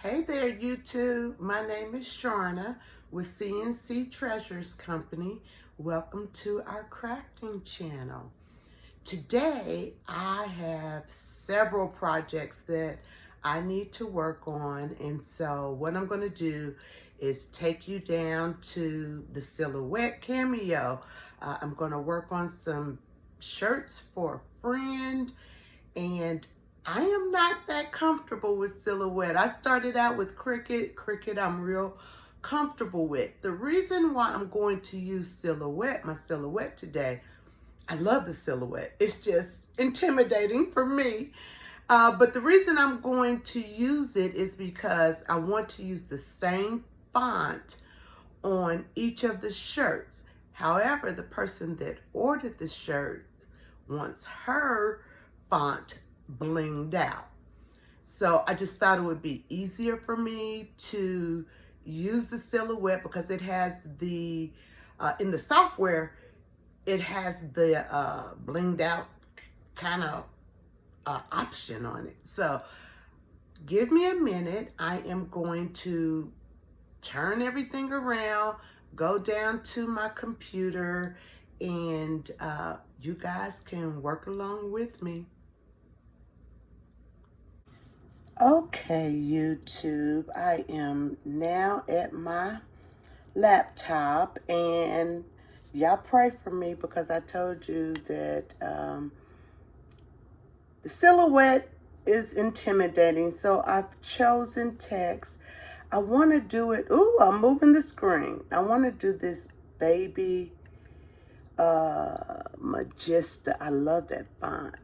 Hey there, YouTube. My name is Sharna with CNC Treasures Company. Welcome to our crafting channel. Today, I have several projects that I need to work on, and so what I'm going to do is take you down to the Silhouette Cameo. I'm going to work on some shirts for a friend, and I am not that comfortable with Silhouette. I started out with Cricut I'm real comfortable with. The reason why I'm going to use Silhouette, my Silhouette today, I love the Silhouette. It's just intimidating for me. But the reason I'm going to use it is because I want to use the same font on each of the shirts. However, the person that ordered the shirt wants her font blinged out. So I just thought it would be easier for me to use the Silhouette because it has the, in the software, it has the blinged out kind of option on it. So give me a minute. I am going to turn everything around, go down to my computer, and you guys can work along with me. Okay, YouTube, I am now at my laptop, and y'all pray for me because I told you that the Silhouette is intimidating, so I've chosen text. I want to do it. Ooh, I'm moving the screen. I want to do this baby Magista. I love that font.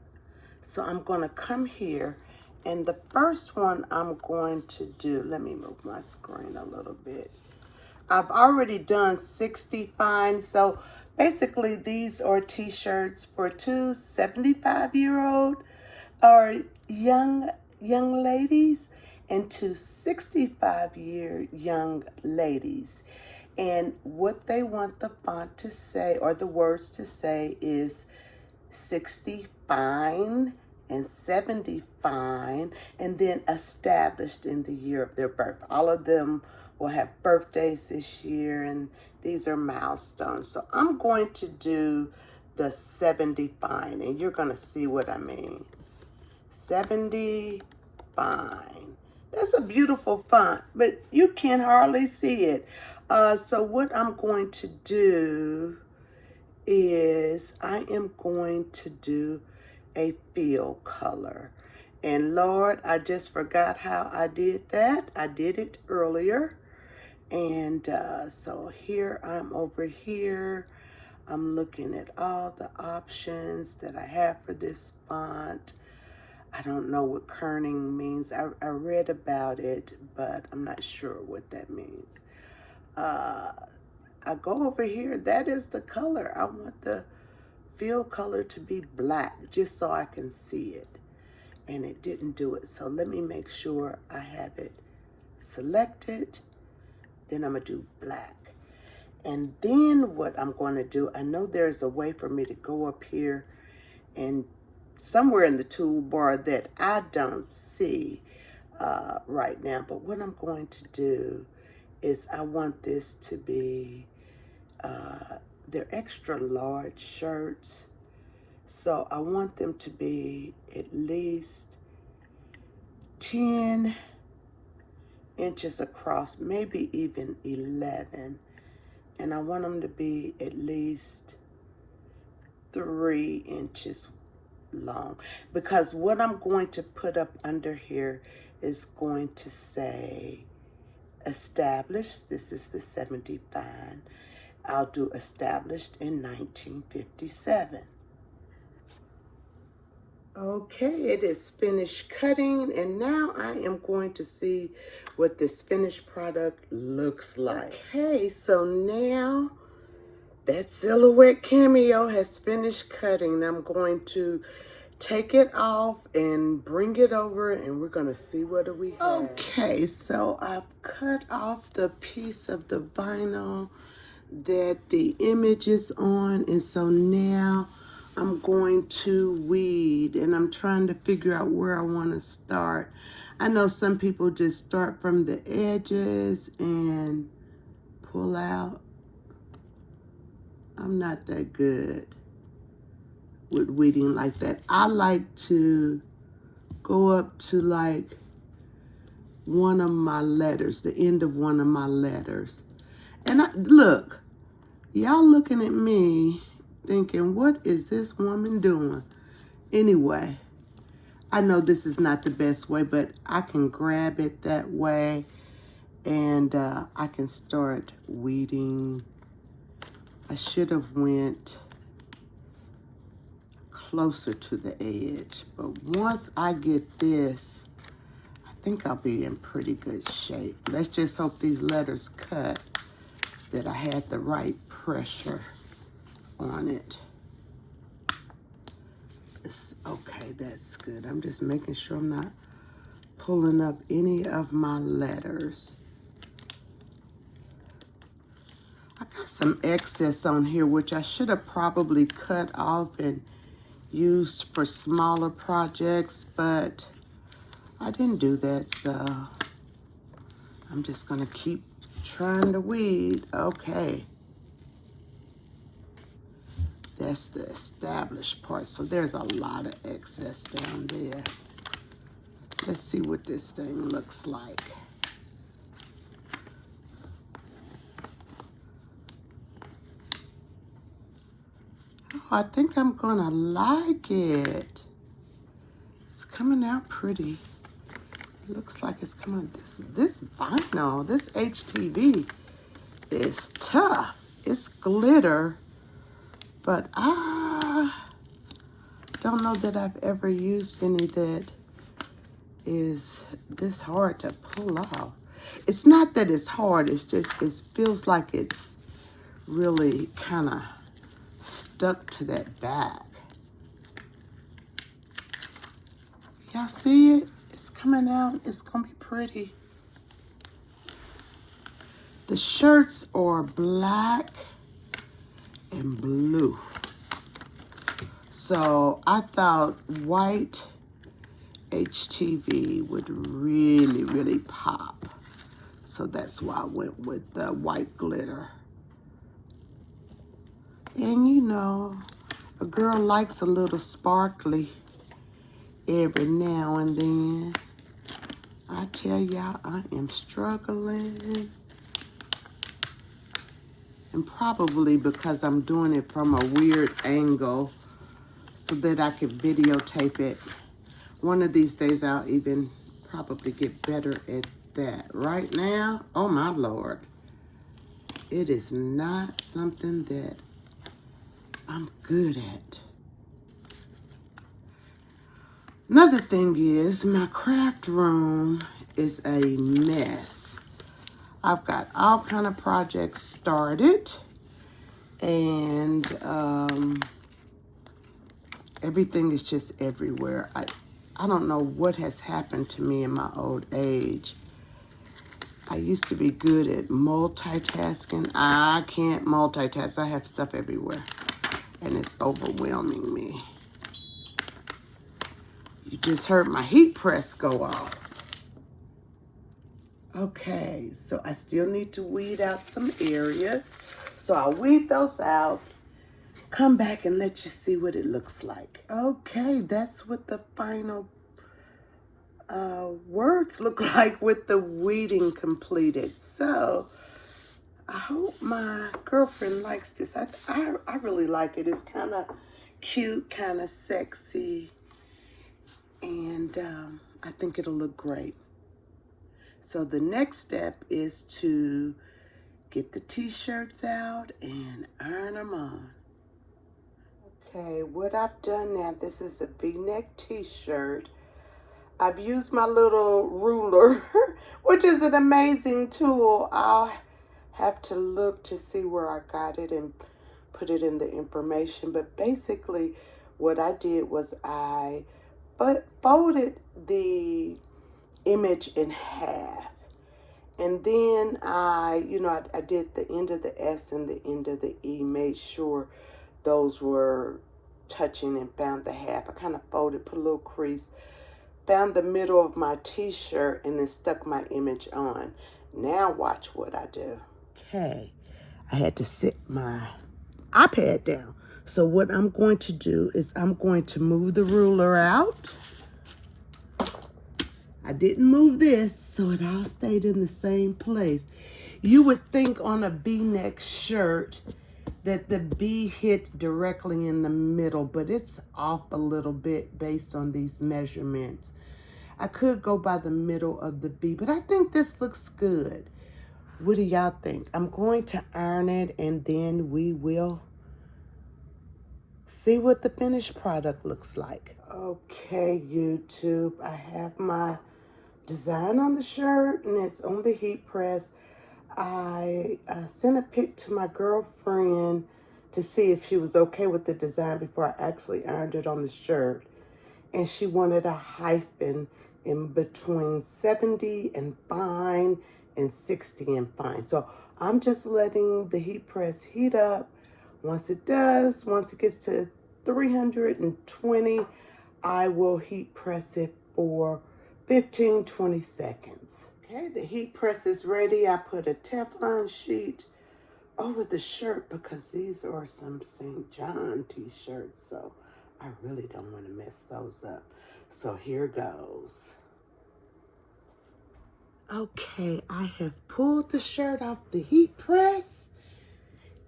So I'm going to come here, and the first one I'm going to do, let me move my screen a little bit. I've already done 60 fine, so basically these are t-shirts for two 75-year-old or young ladies and two 65-year young ladies. And what they want the font to say, or the words to say, is 60 fine and 70 fine, and then established in the year of their birth. All of them will have birthdays this year, and these are milestones. So I'm going to do the 70 fine, and you're going to see what I mean. 70 fine. That's a beautiful font, but you can hardly see it. So what I'm going to do is I am going to do a field color. And Lord, I just forgot how I did that. I did it earlier. And so here I'm over here. I'm looking at all the options that I have for this font. I don't know what kerning means. I read about it, but I'm not sure what that means. I go over here. That is the color. I want the field color to be black just so I can see it. And it didn't do it. So let me make sure I have it selected. Then I'm going to do black. And then what I'm going to do, I know there's a way for me to go up here and somewhere in the toolbar that I don't see right now. But what I'm going to do is I want this to be, they're extra large shirts. So I want them to be at least 10 inches across, maybe even 11. And I want them to be at least 3 inches long, because what I'm going to put up under here is going to say established. This is the 70 fine. I'll do established in 1957. Okay, it is finished cutting, and now I am going to see what this finished product looks like. Okay, so now that Silhouette Cameo has finished cutting. I'm going to take it off and bring it over, and we're going to see what do we have. Okay, so I've cut off the piece of the vinyl that the image is on, and so now I'm going to weed, and I'm trying to figure out where I want to start. I know some people just start from the edges and pull out. I'm not that good with weeding like that. I like to go up to like one of my letters, the end of one of my letters. And look, y'all looking at me thinking, what is this woman doing? Anyway, I know this is not the best way, but I can grab it that way, and I can start weeding. I should have went closer to the edge, but once I get this, I think I'll be in pretty good shape. Let's just hope these letters cut, that I had the right pressure on it. Okay, that's good. I'm just making sure I'm not pulling up any of my letters. I got some excess on here, which I should have probably cut off and used for smaller projects, but I didn't do that, so I'm just gonna keep trying to weed. Okay. That's the established part, so there's a lot of excess down there. Let's see what this thing looks like. Oh, I think I'm gonna like it. It's coming out pretty. It looks like it's coming. This vinyl, this HTV is tough. It's glitter, but I don't know that I've ever used any that is this hard to pull off. It's not that it's hard, it's just, it feels like it's really kind of stuck to that bag. Y'all see it? It's coming out. It's gonna be pretty. The shirts are black and blue. So I thought white HTV would really, really pop. So that's why I went with the white glitter. And you know, a girl likes a little sparkly every now and then. I tell y'all, I am struggling. And probably because I'm doing it from a weird angle so that I can videotape it. One of these days I'll even probably get better at that. Right now, oh my Lord, it is not something that I'm good at. Another thing is my craft room is a mess. I've got all kind of projects started, and everything is just everywhere. I don't know what has happened to me in my old age. I used to be good at multitasking. I can't multitask. I have stuff everywhere, and it's overwhelming me. You just heard my heat press go off. Okay, so I still need to weed out some areas. So I'll weed those out, come back and let you see what it looks like. Okay, that's what the final words look like with the weeding completed. So I hope my girlfriend likes this. I really like it. It's kind of cute, kind of sexy, and I think it'll look great. So the next step is to get the t-shirts out and iron them on. Okay, what I've done now, this is a V-neck t-shirt. I've used my little ruler, which is an amazing tool. I'll have to look to see where I got it and put it in the information. But basically what I did was I folded the image in half, and then I did the end of the S and the end of the E, made sure those were touching and found the half. I kind of folded, put a little crease, found the middle of my t-shirt, and then stuck my image on. Now watch what I do. Okay, I had to sit my iPad down. So what I'm going to do is I'm going to move the ruler out. I didn't move this, so it all stayed in the same place. You would think on a V-neck shirt that the B hit directly in the middle, but it's off a little bit based on these measurements. I could go by the middle of the B, but I think this looks good. What do y'all think? I'm going to iron it, and then we will see what the finished product looks like. Okay, YouTube, I have my design on the shirt, and it's on the heat press. I sent a pic to my girlfriend to see if she was okay with the design before I actually ironed it on the shirt. And she wanted a hyphen in between 70 and fine and 60 and fine. So I'm just letting the heat press heat up. Once it gets to 320, I will heat press it for 15-20 seconds. Okay, the heat press is ready. I put a Teflon sheet over the shirt because these are some St. John t-shirts, so I really don't want to mess those up. So here goes. Okay, I have pulled the shirt off the heat press,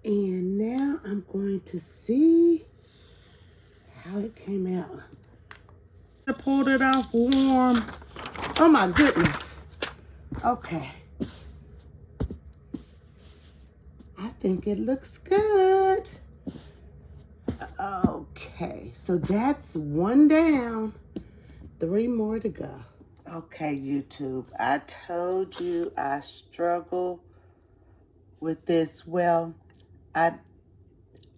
and now I'm going to see how it came out. I pulled it off warm. Oh my goodness. Okay. I think it looks good. Okay, so that's one down, 3 more to go. Okay, YouTube, I told you I struggle with this. Well, I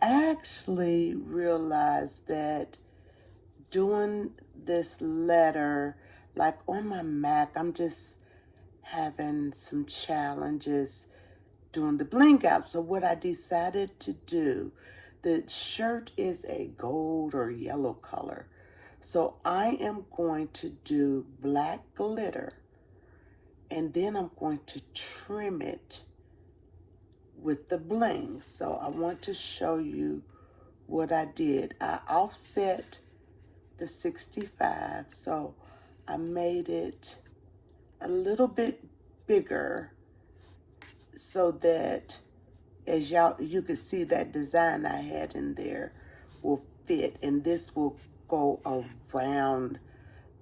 actually realized that doing this letter, like on my Mac, I'm just having some challenges doing the bling out. So what I decided to do, the shirt is a gold or yellow color. So I am going to do black glitter, and then I'm going to trim it with the bling. So I want to show you what I did. I offset the 65, so I made it a little bit bigger so that as you can see that design I had in there will fit, and this will go around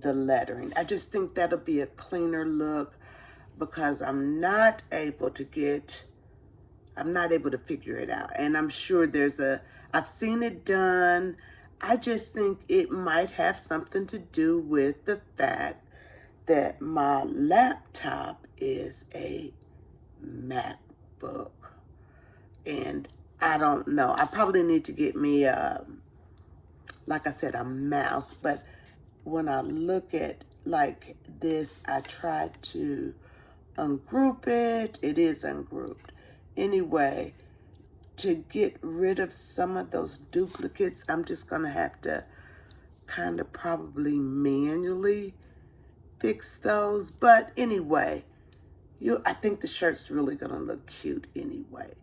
the lettering. I just think that'll be a cleaner look because I'm not able to figure it out. And I'm sure I've seen it done. I just think it might have something to do with the fact that my laptop is a MacBook. And I don't know. I probably need to get me, like I said, a mouse. But when I look at like this, I tried to ungroup it. It is ungrouped. Anyway, to get rid of some of those duplicates, I'm just going to have to kind of probably manually fix those. But anyway, I think the shirt's really going to look cute anyway.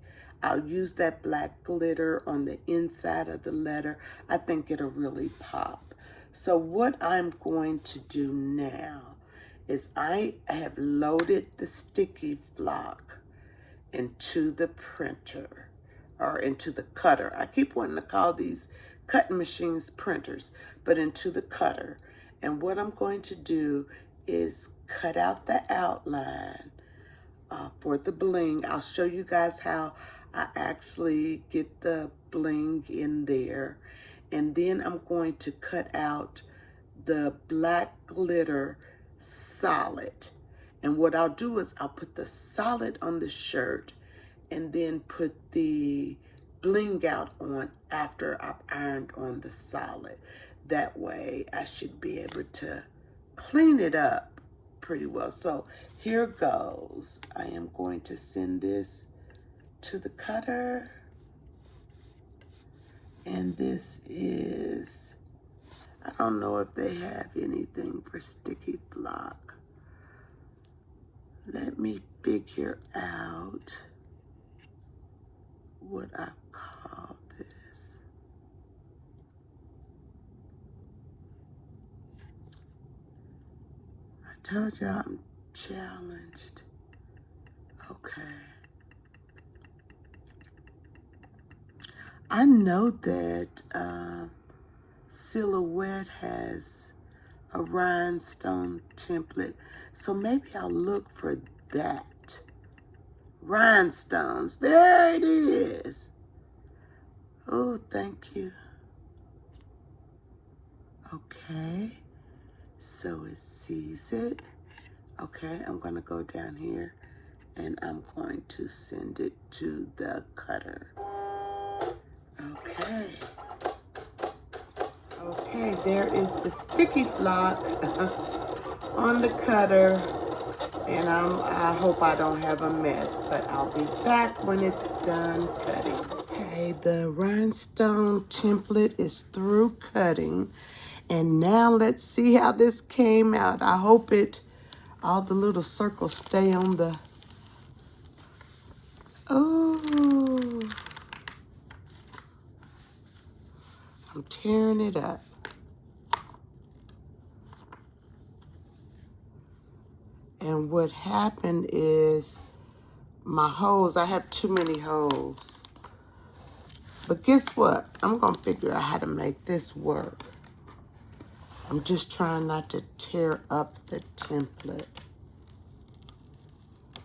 I'll use that black glitter on the inside of the letter. I think it'll really pop. So what I'm going to do now is I have loaded the sticky block into the printer, or into the cutter. I keep wanting to call these cutting machines printers, but into the cutter. And what I'm going to do is cut out the outline for the bling. I'll show you guys how I actually get the bling in there. And then I'm going to cut out the black glitter solid. And what I'll do is I'll put the solid on the shirt and then put the bling out on after I've ironed on the solid. That way I should be able to clean it up pretty well. So here goes. I am going to send this to the cutter. And this is, I don't know if they have anything for sticky block. Let me figure out what I call this. I told you I'm challenged. Okay. I know that Silhouette has a rhinestone template, so maybe I'll look for that. Rhinestones, there it is. Oh, thank you. Okay, so it sees it. Okay, I'm gonna go down here and I'm going to send it to the cutter. Okay. Okay, there is the sticky block on the cutter, and I hope I don't have a mess, but I'll be back when it's done cutting. Okay, the rhinestone template is through cutting, and now let's see how this came out. I hope all the little circles stay on the, oh, I'm tearing it up. And what happened is my holes, I have too many holes. But guess what? I'm gonna figure out how to make this work. I'm just trying not to tear up the template.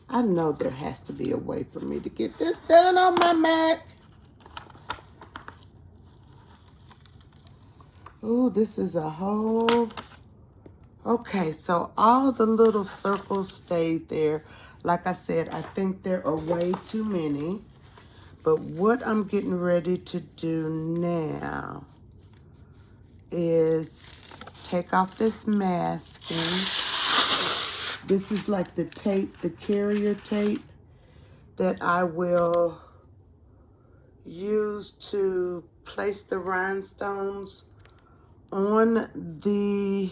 I know there has to be a way for me to get this done on my Mac. Ooh, this is a whole, okay, so all the little circles stayed there. Like I said, I think there are way too many. But what I'm getting ready to do now is take off this masking. This is like the tape, the carrier tape that I will use to place the rhinestones on the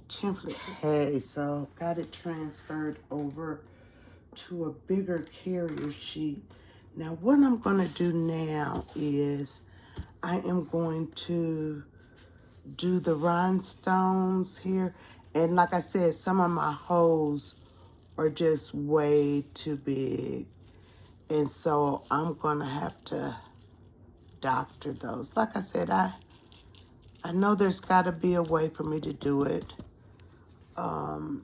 template. Okay, so got it transferred over to a bigger carrier sheet. Now what I'm gonna do now is I am going to do the rhinestones here. And like I said, some of my holes are just way too big. And so I'm gonna have to doctor those. Like I said, I know there's gotta be a way for me to do it on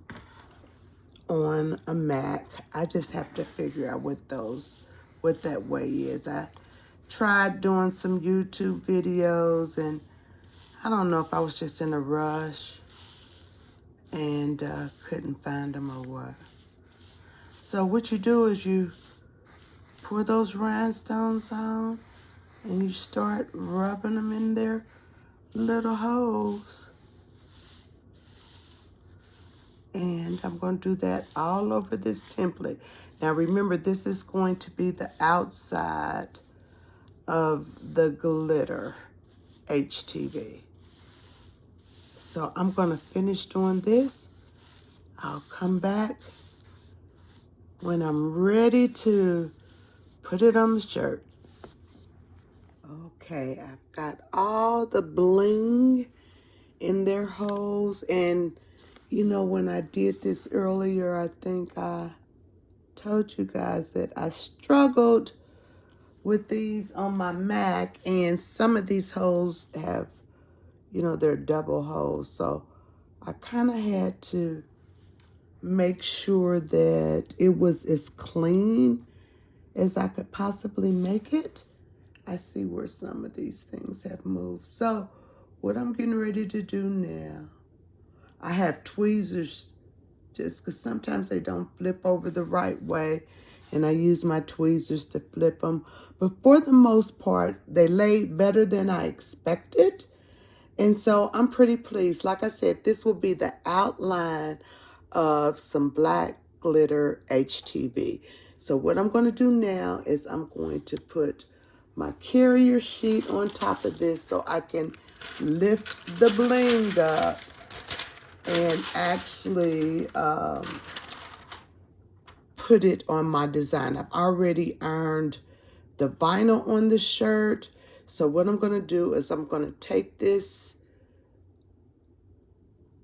a Mac. I just have to figure out what that way is. I tried doing some YouTube videos, and I don't know if I was just in a rush and couldn't find them or what. So what you do is you pour those rhinestones on and you start rubbing them in their little holes. And I'm going to do that all over this template. Now remember, this is going to be the outside of the glitter HTV. So I'm going to finish doing this. I'll come back when I'm ready to put it on the shirt. Okay, I've got all the bling in their holes. And you know, when I did this earlier, I think I told you guys that I struggled with these on my Mac, and some of these holes have, you know, they're double holes. So I kind of had to make sure that it was as clean as I could possibly make it. I see where some of these things have moved. So what I'm getting ready to do now, I have tweezers just because sometimes they don't flip over the right way, and I use my tweezers to flip them. But for the most part, they laid better than I expected. And so I'm pretty pleased. Like I said, this will be the outline of some black glitter HTV. So what I'm going to do now is I'm going to put my carrier sheet on top of this so I can lift the bling up and actually put it on my design. I've already earned the vinyl on the shirt. So what I'm going to do is I'm going to take this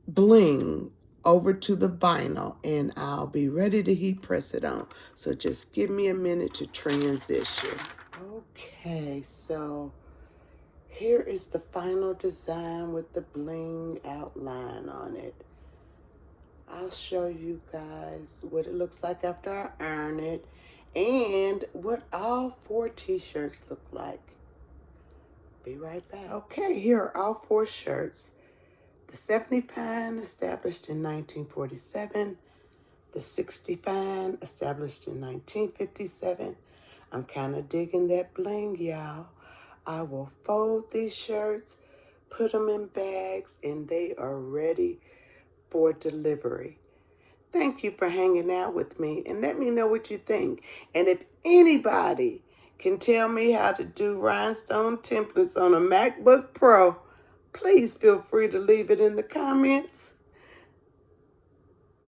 bling over to the vinyl and I'll be ready to heat press it on. So just give me a minute to transition. Okay, so here is the final design with the bling outline on it. I'll show you guys what it looks like after I iron it and what all 4 t-shirts look like. Be right back. Okay, here are all 4 shirts. The 70 Fine, established in 1947. The 60 Fine, established in 1957. I'm kind of digging that bling, y'all. I will fold these shirts, put them in bags, and they are ready for delivery. Thank you for hanging out with me, and let me know what you think. And if anybody can tell me how to do rhinestone templates on a MacBook Pro, please feel free to leave it in the comments.